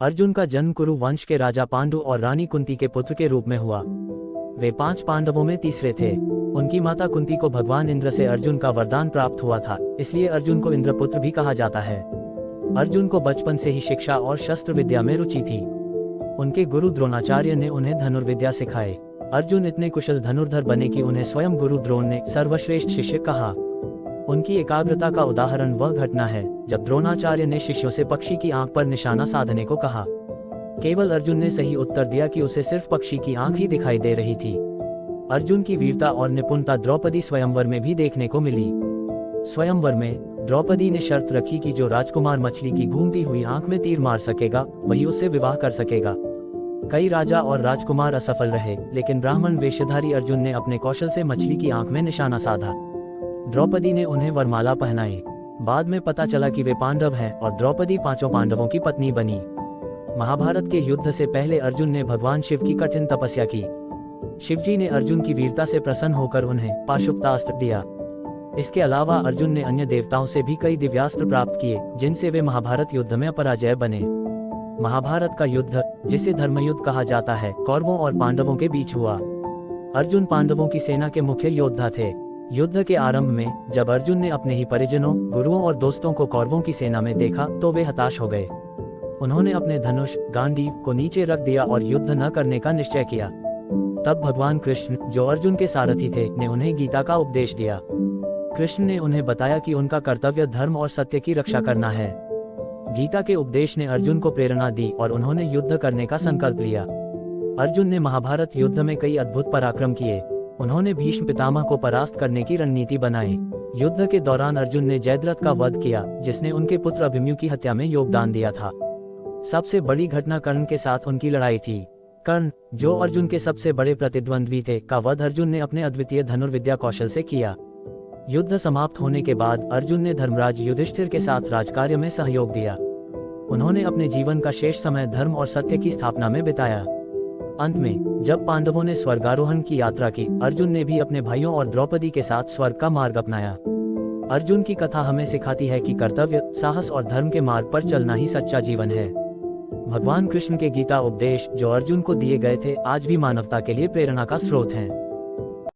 अर्जुन का जन्म कुरु वंश के राजा पांडु और रानी कुंती के पुत्र के रूप में हुआ। वे 5 पांडवों में तीसरे थे। उनकी माता कुंती को भगवान इंद्र से अर्जुन का वरदान प्राप्त हुआ था, इसलिए अर्जुन को इंद्रपुत्र भी कहा जाता है। अर्जुन को बचपन से ही शिक्षा और शस्त्र विद्या में रुचि थी। उनके गुरु द्रोणाचार्य ने उन्हें धनुर्विद्या सिखाई। अर्जुन इतने कुशल धनुर्धर बने कि उन्हें स्वयं गुरु द्रोण ने सर्वश्रेष्ठ शिष्य कहा। उनकी एकाग्रता का उदाहरण वह घटना है जब द्रोणाचार्य ने शिष्यों से पक्षी की आंख पर निशाना साधने को कहा। केवल अर्जुन ने सही उत्तर दिया कि उसे सिर्फ पक्षी की आंख ही दिखाई दे रही थी। अर्जुन की वीरता और निपुणता द्रौपदी स्वयंवर में भी देखने को मिली। स्वयंवर में द्रौपदी ने शर्त रखी कि जो राजकुमार मछली की घूमती हुई आंख में तीर मार सकेगा वही उससे विवाह कर सकेगा। कई राजा और राजकुमार असफल रहे, लेकिन ब्राह्मण वेशधारी अर्जुन ने अपने कौशल से मछली की आंख में निशाना साधा। द्रौपदी ने उन्हें वरमाला पहनाई। बाद में पता चला कि वे पांडव हैं और द्रौपदी 5 पांडवों की पत्नी बनी। महाभारत के युद्ध से पहले अर्जुन ने भगवान शिव की कठिन तपस्या की। शिवजी ने अर्जुन की वीरता से प्रसन्न होकर उन्हें पाशुपतास्त्र दिया। इसके अलावा अर्जुन ने अन्य देवताओं से भी कई दिव्यास्त्र प्राप्त किए, जिनसे वे महाभारत युद्ध में अपराजय बने। महाभारत का युद्ध, जिसे धर्मयुद्ध कहा जाता है, कौरवों और पांडवों के बीच हुआ। अर्जुन पांडवों की सेना के मुख्य योद्धा थे। युद्ध के आरंभ में जब अर्जुन ने अपने ही परिजनों, गुरुओं और दोस्तों को कौरवों की सेना में देखा तो वे हताश हो गए। उन्होंने अपने धनुष गांडीव को नीचे रख दिया और युद्ध न करने का निश्चय किया। तब भगवान कृष्ण, जो अर्जुन के सारथी थे, ने उन्हें गीता का उपदेश दिया। कृष्ण ने उन्हें बताया कि उनका कर्तव्य धर्म और सत्य की रक्षा करना है। गीता के उपदेश ने अर्जुन को प्रेरणा दी और उन्होंने युद्ध करने का संकल्प लिया। अर्जुन ने महाभारत युद्ध में कई अद्भुत पराक्रम किए। उन्होंने भीष्म पितामह को परास्त करने की रणनीति बनाई। युद्ध के दौरान अर्जुन ने जयद्रथ का वध किया, जिसने उनके पुत्र अभिमन्यु की हत्या में योगदान दिया था। सबसे बड़ी घटना कर्ण के साथ उनकी लड़ाई थी। कर्ण, जो अर्जुन के सबसे बड़े प्रतिद्वंद्वी थे, का वध अर्जुन ने अपने अद्वितीय धनुर्विद्या कौशल से किया। युद्ध समाप्त होने के बाद अर्जुन ने धर्मराज युधिष्ठिर के साथ राजकार्य में सहयोग दिया। उन्होंने अपने जीवन का शेष समय धर्म और सत्य की स्थापना में बिताया। अंत में जब पांडवों ने स्वर्गारोहण की यात्रा की, अर्जुन ने भी अपने भाइयों और द्रौपदी के साथ स्वर्ग का मार्ग अपनाया। अर्जुन की कथा हमें सिखाती है कि कर्तव्य, साहस और धर्म के मार्ग पर चलना ही सच्चा जीवन है। भगवान कृष्ण के गीता उपदेश जो अर्जुन को दिए गए थे, आज भी मानवता के लिए प्रेरणा का स्रोत हैं।